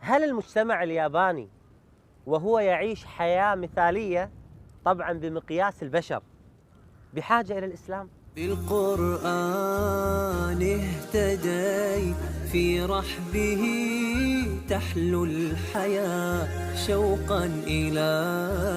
هل المجتمع الياباني وهو يعيش حياة مثالية طبعا بمقياس البشر بحاجة إلى الإسلام؟ بالقرآن اهتديت في رحبه تحلو الحياة شوقا إلى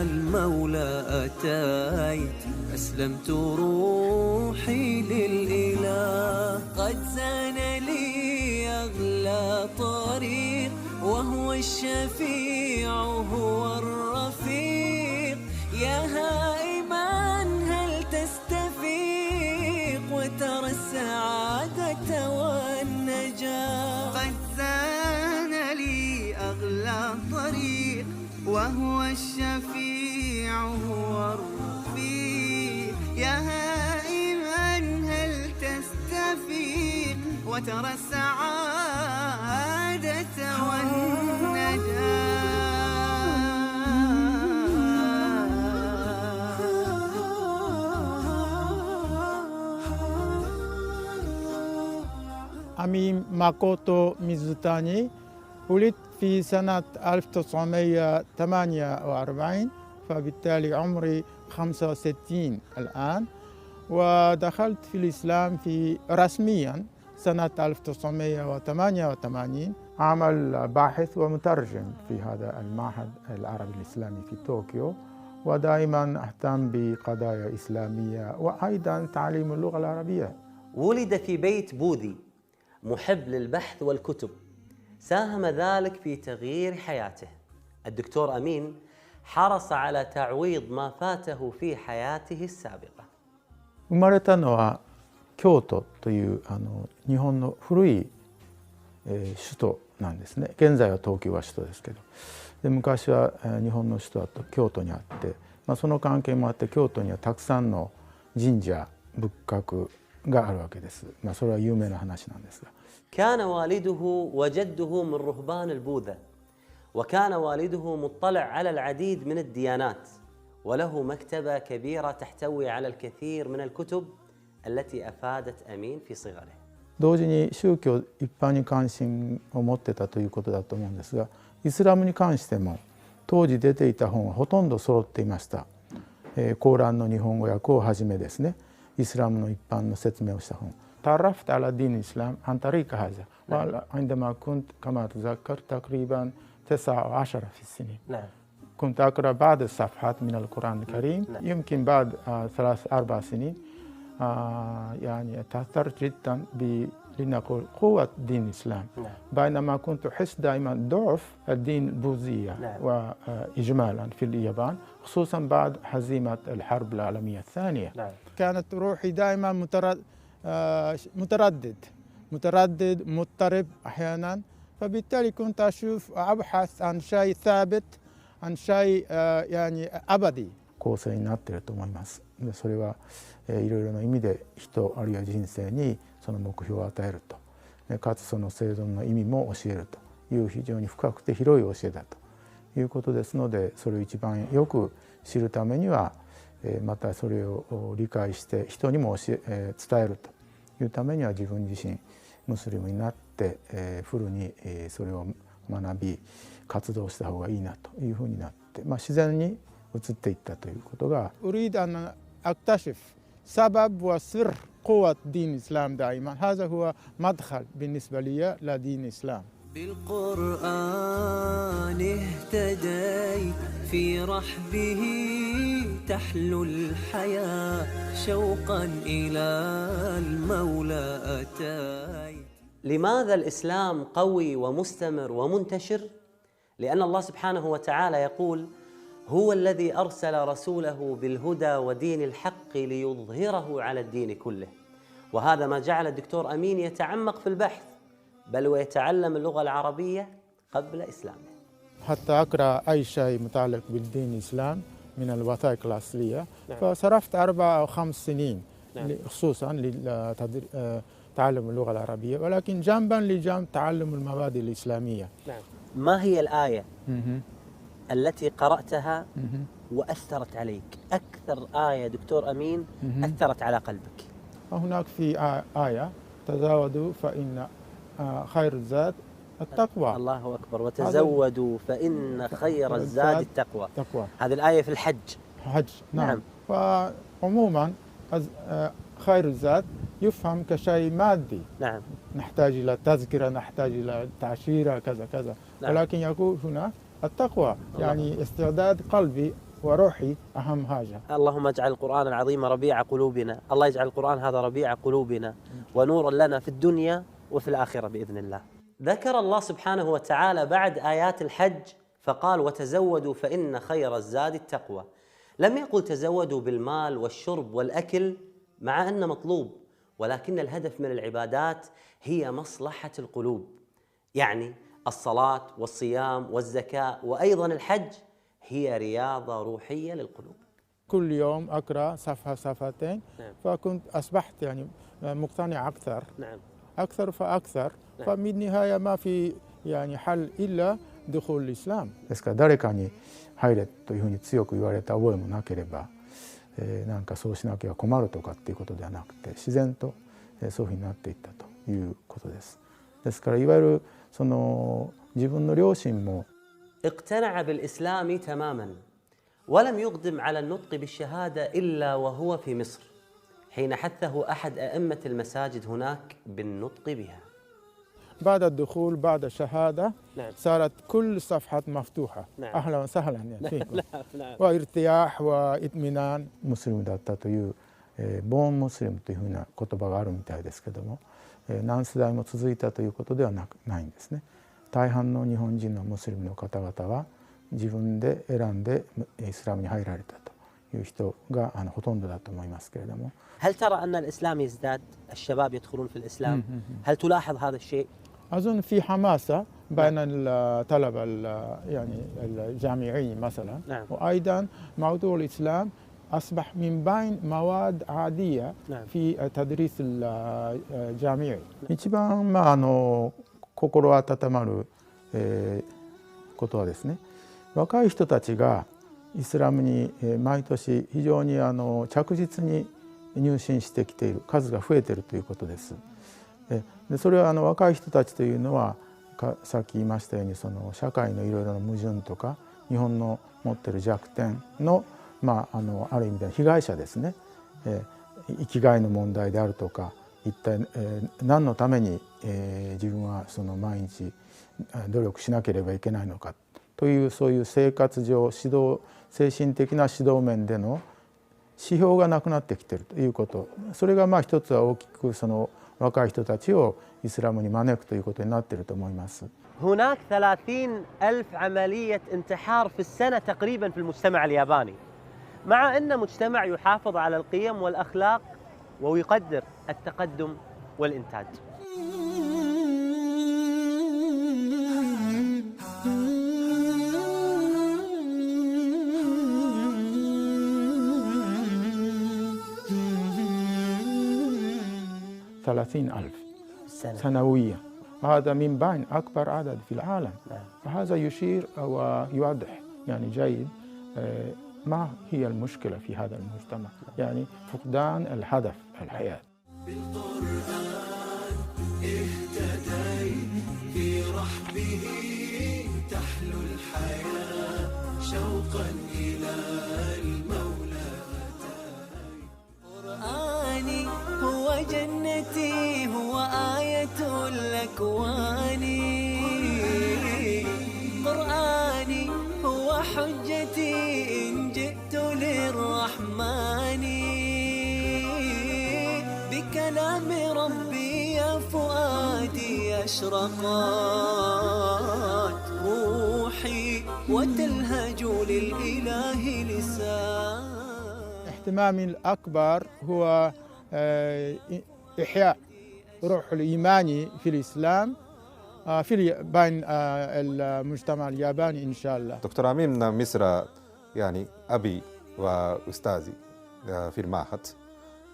المولى أتيت أسلمت روحي للإله قد زان لي أغلى طريق وهو الشفيع هو الرفيق يا هائما هل تستفيق وترى السعادة والنجاة قد زان لي أغلى طريق وهو الشفيع هو الرفيق يا هائما هل تستفيق وترى السعادة والنجاة. أمين ماكوتو ميزوتاني ولدت في سنة 1948 فبالتالي عمري 65 الآن، ودخلت في الإسلام رسميا سنة 1988 عمل باحث ومترجم في هذا المعهد العربي الإسلامي في طوكيو، ودائما أهتم بقضايا إسلامية وأيضا تعليم اللغة العربية. ولد في بيت بوذي محب للبحث والكتب، ساهم ذلك في تغيير حياته. الدكتور أمين حرص على تعويض ما فاته في حياته السابقة. 生まれたのは京都という日本の古い、首都なんですね。現在は東京が首都ですけど、で昔は、日本の首都だと京都にあって、その関係もあって京都にはたくさんの神社仏閣があるわけです。それは有名な話なんですが。كان والده وجده من رهبان البوذا، وكان والده مطلع على العديد من الديانات، وله مكتبة كبيرة تحتوي على الكثير من الكتب التي أفادت أمين في صغره. 同時に宗教一般に関心を持ってたということだと思うんですが、イスラムに関しても当時出ていた本はほとんど揃っていました。コーランの日本語訳をはじめですね、イスラムの一般の説明をした本。تعرفت على دين الإسلام عن طريق هذا، وعندما كنت كما أتذكر تقريبا 19 في السنين. كنت أقرأ بعض الصفحات من القرآن الكريم. يمكن بعد 3-4 سنين يعني تأثرت جدا لنقول قوة دين الإسلام، بينما كنت أحس دائما ضعف الدين البوذية وإجمالا في اليابان، خصوصا بعد هزيمة الحرب العالمية الثانية. كانت روحي دائما متردد مضطرب أحيانا، فبالتالي كنت أبحث عن شيء ثابت، عن شيء يعني أبدي. 構成になっていると思います。でそれはいろいろな意味で人あるいは人生にその目標を与えると、かつその生存の意味も教えるという非常に深くて広い教えだということですので、それを一番よく知るためにはまたそれを理解して人にも伝えるというためには自分自身ムスリムになってフルにそれを学び活動した方がいいなというふうになって、自然に移っていったということが。أريد أن أكتشف سبب وسر قوة دين الإسلام دائما، هذا هو مدخل بالنسبة لي لدين الإسلام. بالقرآن اهتديت في رحبه تحلو الحياة شوقا إلى المولى أتيت. لماذا الإسلام قوي ومستمر ومنتشر؟ لأن الله سبحانه وتعالى يقول: هو الذي أرسل رسوله بالهدى ودين الحق ليظهره على الدين كله. وهذا ما جعل الدكتور أمين يتعمق في البحث، بل ويتعلم اللغة العربية قبل إسلامه. حتى أقرأ أي شيء متعلق بالدين الإسلام من الوثائق الأصلية. فصرفت 4 أو 5 سنين خصوصا لتعلم اللغة العربية، ولكن جنبا لجنب تعلم المبادئ الإسلامية. ما هي الآية التي قرأتها وأثرت عليك؟ أكثر آية دكتور أمين أثرت على قلبك؟ هناك في آية: تزاودوا فإن خير الزاد التقوى. الله أكبر. وتزودوا فإن خير الزاد التقوى. هذه الآية في الحج. حج نعم. فعموما خير الزاد يفهم كشيء مادي. نعم. نحتاج إلى تذكرة، نحتاج إلى تعشيرة كذا كذا. نعم. ولكن يقول هنا التقوى يعني استعداد قلبي وروحي أهم حاجة. اللهم اجعل القرآن العظيم ربيع قلوبنا. الله يجعل القرآن هذا ربيع قلوبنا ونورا لنا في الدنيا وفي الآخرة بإذن الله. ذكر الله سبحانه وتعالى بعد آيات الحج فقال وتزودوا فإن خير الزاد التقوى. لم يقل تزودوا بالمال والشرب والأكل مع أنه مطلوب، ولكن الهدف من العبادات هي مصلحة القلوب، يعني الصلاة والصيام والزكاة وأيضا الحج هي رياضة روحية للقلوب. كل يوم أقرأ صفحة صفحتين. نعم. فكنت أصبحت يعني مقتنع أكثر. نعم. أكثر فأكثر. نعم. فبالنهاية ما في يعني حل إلا دخول الإسلام. ですから誰かに入れというふうに強く言われた覚えもなければ、なんかそうしなきゃ困るとかっていうことではなくて、自然とそういうふうになっていったということです。ですからいわゆるその自分の両親も اقتنع بالإسلام تماما ولم يقدم على النطق بالشهادة إلا وهو في مصر حين حثه أحد أئمة المساجد هناك بالنطق بها. بعد الدخول بعد الشهادة نعم. صارت كل صفحات مفتوحة. نعم. أهلا وسهلا يعني فيكم. نعم. وارتياح واطمئنان. ムスリムだったという、ボーンムスリムというふうな言葉があるみたいですけども、何世代も続いたということではないんですね。大半の日本人のムスリムの方々は自分で選んでイスラムに入られたという人がほとんどだと思いますけれども。هل ترى أن الإسلام يزداد؟ الشباب يدخلون في الإسلام؟ هل تلاحظ هذا الشيء؟ أظن في حماسة بين الطلبة يعني الجامعيين مثلا. نعم. وأيضا موضوع الإسلام أصبح من بين مواد عادية. نعم. في التدريس الجامعي. 一番心温まる、ことはですね、若い人たちがイスラムに、毎年非常に着実に入信してきている数が増えているということです。でそれは若い人たちというのはさっき言いましたようにその社会のいろいろな矛盾とか日本の持っている弱点の、ある意味での被害者ですね。生きがいの問題であるとか一体、何のために、自分はその毎日努力しなければいけないのかというそういう生活上精神的な指導面での指標がなくなってきているということ、それが一つは大きくその若い人たちをイスラムに招くということになっていると思います。هناك 30,000 عملية انتحار في السنة تقريبا في المجتمع الياباني، مع أن مجتمع يحافظ على القيم والأخلاق ويقدر التقدم والإنتاج. ثلاثين ألف سنويا، هذا من بين أكبر عدد في العالم. فهذا يشير ويوضح يعني جيد ما هي المشكلة في هذا المجتمع، يعني فقدان الهدف الحياة. بالقرآن اهتديت في رحبه تحلو الحياة شوقا إلى المولى أتاي. قرآني هو جنتي هو آية الأكوان، قرآني هو حجتي إن جئت للرحمن، بكلام ربي يا فؤادي أشرقت روحي وتلهج للإله لسان. اهتمامي الأكبر هو إحياء روح الإيماني في الإسلام بين المجتمع الياباني إن شاء الله. دكتور أمين من مصر، يعني أبي وأستاذي في المعهد،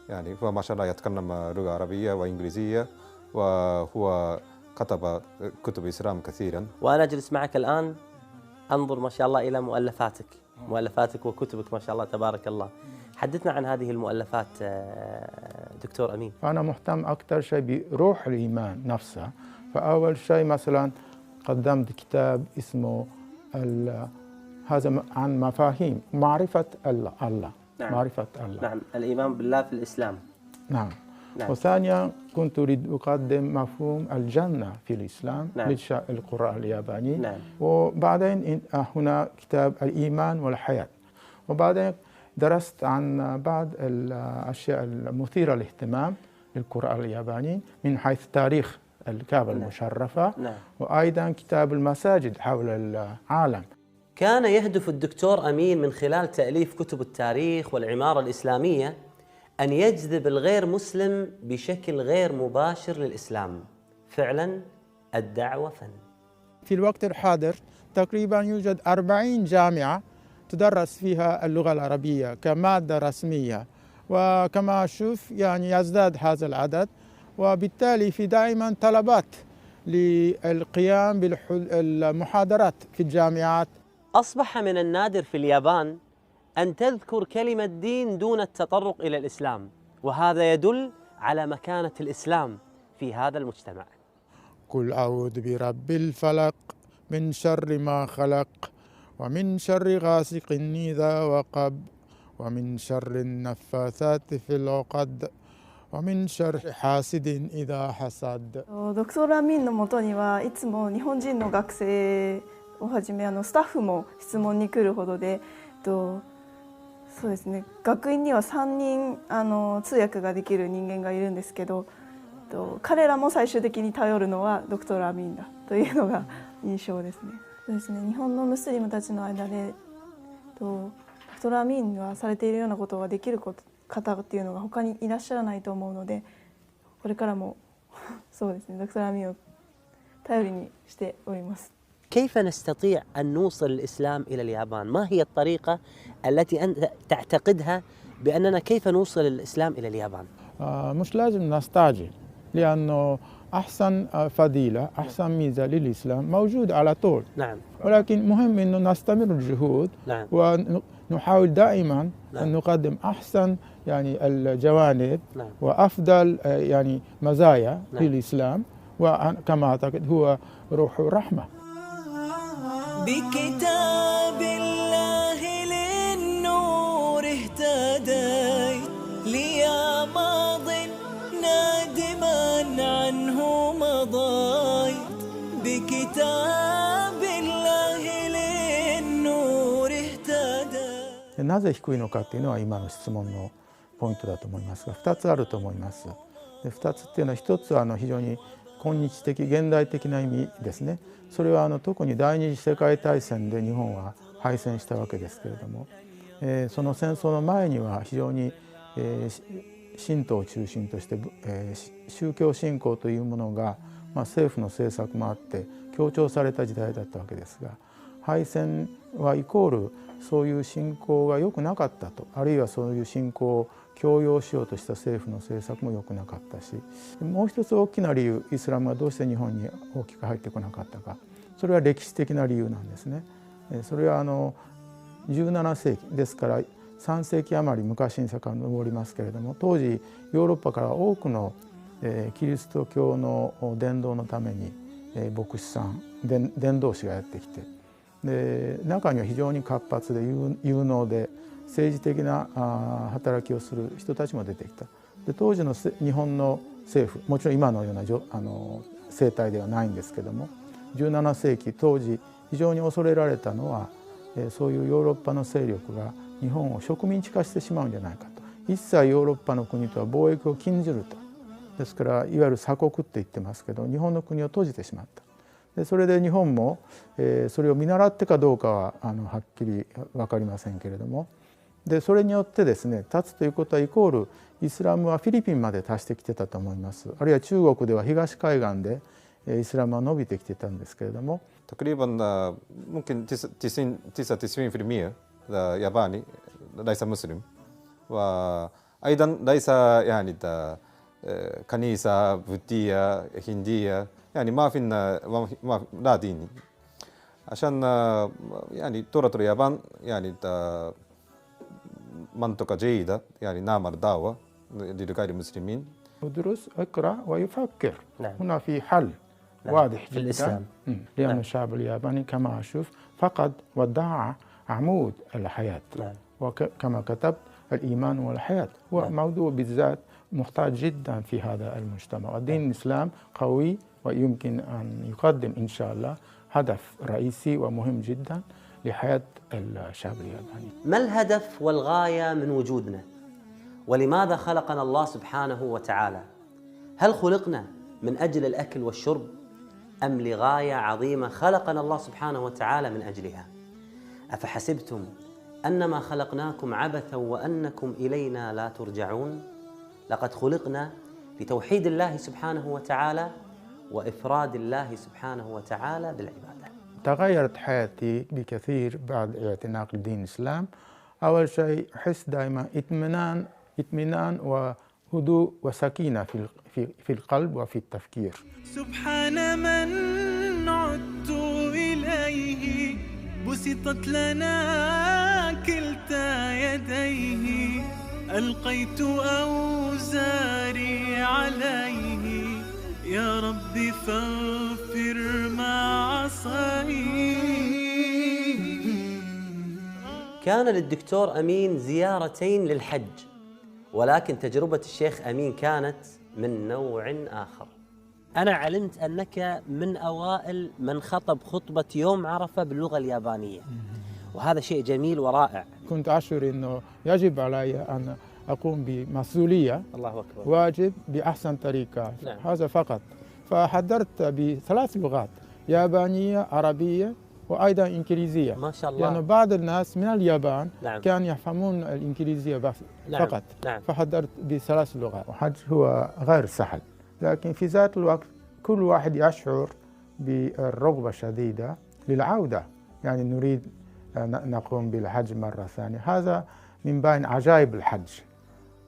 يعني هو ما شاء الله يتكلم لغة عربية وإنجليزية، وهو كتب كتب إسلام كثيرا. وأنا أجلس معك الآن أنظر ما شاء الله إلى مؤلفاتك وكتبك ما شاء الله تبارك الله. حدثنا عن هذه المؤلفات دكتور أمين. أنا مهتم أكثر شيء بروح الإيمان نفسها. فأول شيء مثلا قدمت كتاب اسمه هذا عن مفاهيم معرفة الله. نعم. معرفة الله. نعم، الإيمان بالله في الإسلام. نعم. نعم. وثانيا كنت أريد أقدم مفهوم الجنة في الإسلام. نعم. للقراء الياباني. نعم. وبعدين هنا كتاب الإيمان والحياة. وبعدين درست عن بعض الأشياء المثيرة للاهتمام للقراء الياباني من حيث تاريخ الكعبة المشرفة. نعم. وأيضا كتاب المساجد حول العالم. كان يهدف الدكتور أمين من خلال تأليف كتب التاريخ والعمارة الإسلامية أن يجذب الغير مسلم بشكل غير مباشر للإسلام. فعلا الدعوة فن. في الوقت الحاضر تقريبا يوجد 40 جامعة تدرس فيها اللغة العربية كمادة رسمية، وكما أشوف يعني يزداد هذا العدد، وبالتالي في دائما طلبات للقيام بالمحاضرات في الجامعات. أصبح من النادر في اليابان أن تذكر كلمة دين دون التطرق إلى الإسلام، وهذا يدل على مكانة الإسلام في هذا المجتمع. قل أعوذ برب الفلق من شر ما خلق ومن شر غاسق إذا وقب ومن شر النفاثات في العقد ومن شر حاسد إذا حسد. ドクトル・アミンのもとにはいつも日本人の学生をはじめスタッフも質問に来るほどで、そうですね、学院には3人通訳ができる人間がいるんですけど、彼らも最終的に頼るのはドクトル・アミンだというのが印象ですね。そうですね、日本のムスリムたちの間でドクトル・アミンがされているようなことができる方っていうのが他にいらっしゃらないと思うので、これからもそうですね、ドクトル・アミンを頼りにしております。كيف نستطيع أن نوصل الإسلام إلى اليابان؟ ما هي الطريقة التي أنت تعتقدها بأننا كيف نوصل الإسلام إلى اليابان؟ مش لازم نستعجل، لأنه أحسن فضيلة أحسن ميزة للإسلام موجود على طول. نعم. ولكن مهم أنه نستمر الجهود. نعم. ونحاول دائما نعم. أن نقدم أحسن يعني الجوانب. نعم. وأفضل يعني مزايا نعم. للإسلام، وكما أعتقد هو روح الرحمة. بكتاب الله للنور اهتديت ليا ماض نادما عنه مضيت بكتاب الله للنور اهتديت. なぜ低いのかというのは今の質問のポイントだと思いますが、2つあると思います。で2つっていうのは、1つは非常に今日的現代的な意味ですね。それは特に第二次世界大戦で日本は敗戦したわけですけれども、その戦争の前には非常に、神道を中心として、宗教信仰というものが、政府の政策もあって強調された時代だったわけですが、敗戦はイコールそういう信仰が良くなかったと、あるいはそういう信仰を強要しようとした政府の政策も良くなかったし、もう一つ大きな理由、イスラムがどうして日本に大きく入ってこなかったか、それは歴史的な理由なんですね。それは17世紀ですから3世紀余り昔に遡りますけれども、当時ヨーロッパから多くのキリスト教の伝道のために牧師さん、伝道師がやってきて、で中には非常に活発で有能で政治的な働きをする人たちも出てきた。で当時の日本の政府、もちろん今のような政態ではないんですけども、17世紀当時非常に恐れられたのは、そういうヨーロッパの勢力が日本を植民地化してしまうんじゃないかと。一切ヨーロッパの国とは貿易を禁じると。ですからいわゆる鎖国って言ってますけど、日本の国を閉じてしまった。でそれで日本も、それを見習ってかどうかははっきり分かりませんけれども、でそれによってですね、立つということはイコールイスラムはフィリピンまで達してきてたと思います。あるいは中国では東海岸でイスラムは伸びてきてたんですけれども、تقريبا ممكن 99% ياباني ليس مسلم، وأيضا ليس يعني كنيسة بوذية هندية، يعني ما في لا ديني. عشان يعني ترى اليابان يعني منطقة جيدة، يعني نعمل دعوة لغير المسلمين. ادرس اقرأ ويفكر. نعم. هنا في حل واضح في جدا الإسلام. لأن نعم. الشعب الياباني كما أشوف فقد ودع عمود الحياة. نعم. وكما كتبت الإيمان والحياة هو نعم. موضوع بالذات محتاج جدا في هذا المجتمع. ودين الإسلام قوي ويمكن أن يقدم إن شاء الله هدف رئيسي ومهم جدا لحياة الشعب الياباني. ما الهدف والغاية من وجودنا؟ ولماذا خلقنا الله سبحانه وتعالى؟ هل خلقنا من أجل الأكل والشرب أم لغاية عظيمة خلقنا الله سبحانه وتعالى من أجلها؟ أفحسبتم أنما خلقناكم عبثا وأنكم إلينا لا ترجعون؟ لقد خلقنا لتوحيد الله سبحانه وتعالى وإفراد الله سبحانه وتعالى بالعبادة. تغيرت حياتي بكثير بعد اعتناق الدين الإسلام. أول شيء أحس دائما اطمئنان وهدوء وسكينة في القلب وفي التفكير. سبحان من عدت إليه بسطت لنا كلتا يديه ألقيت أوزاري عليه يا رب فاغفر ما عصيت. كان للدكتور أمين زيارتين للحج، ولكن تجربة الشيخ أمين كانت من نوع آخر. أنا علمت أنك من أوائل من خطب خطبة يوم عرفة باللغة اليابانية، وهذا شيء جميل ورائع. كنت أشعر أنه يجب علي أن أقوم بمسؤولية، الله أكبر، واجب بأحسن طريقة. نعم. هذا فقط. فحضرت ب3 لغات: يابانية، عربية، وأيضا إنجليزية. ما شاء الله. لأن بعض الناس من اليابان نعم. كانوا يفهمون الإنجليزية بس نعم. فقط. نعم. فحضرت ب3 لغات. الحج هو غير سهل، لكن في ذات الوقت كل واحد يشعر بالرغبة الشديدة للعودة، يعني نريد نقوم بالحج مرة ثانية. هذا من بين عجائب الحج،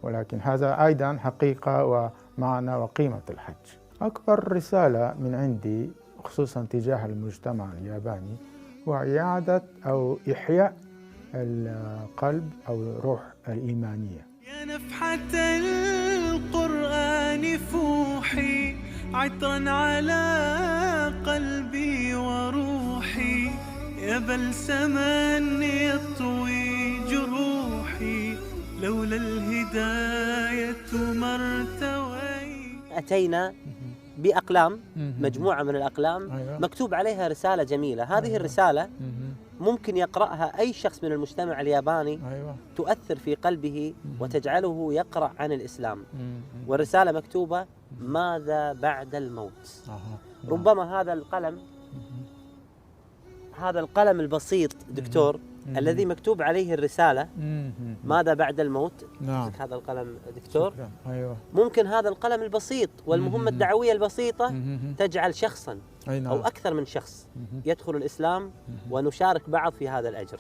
ولكن هذا أيضا حقيقة ومعنى وقيمة الحج. أكبر رسالة من عندي خصوصا تجاه المجتمع الياباني هو إعادة أو إحياء القلب أو الروح الإيمانية. يا نفحة القرآن فوحي عطرا على قلبي وروحي يا بلسما يطوي جروحي لولا الهداية ما ارتوي. أتينا بأقلام، مجموعة من الأقلام أيوة. مكتوب عليها رسالة جميلة. هذه الرسالة ممكن يقرأها أي شخص من المجتمع الياباني، أيوة. تؤثر في قلبه وتجعله يقرأ عن الإسلام. والرسالة مكتوبة: ماذا بعد الموت؟ ربما هذا القلم البسيط دكتور الذي مكتوب عليه الرسالة ماذا بعد الموت. نعم. هذا القلم دكتور، أيوة. ممكن هذا القلم البسيط والمهمة الدعوية البسيطة تجعل شخصا أو أكثر من شخص يدخل الإسلام ونشارك بعض في هذا الأجر.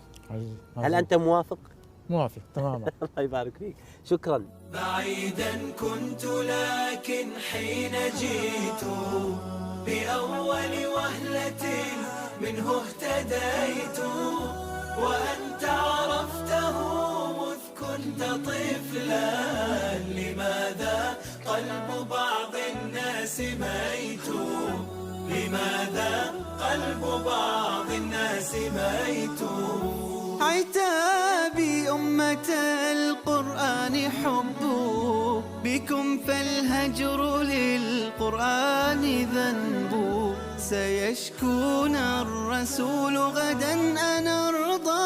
هل أنت موافق؟ موافق تماما. الله يبارك فيك، شكرا. بعيدا كنت لكن حين جئت بأول وهلة منه اهتديت وأنت عرفته مذ كنت طفلا لماذا قلب بعض الناس ميت لماذا قلب بعض الناس ميت. عتابي أمة القرآن حب بكم فالهجر للقرآن ذنب سيشكون الرسول غدا أنا أرضى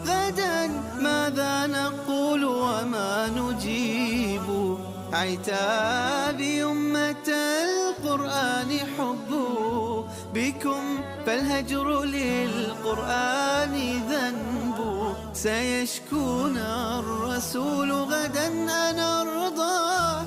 غدا ماذا نقول وما نجيب. عتابي أمة القرآن حب بكم فالهجر للقرآن ذنب سيشكون الرسول غدا أنا أرضى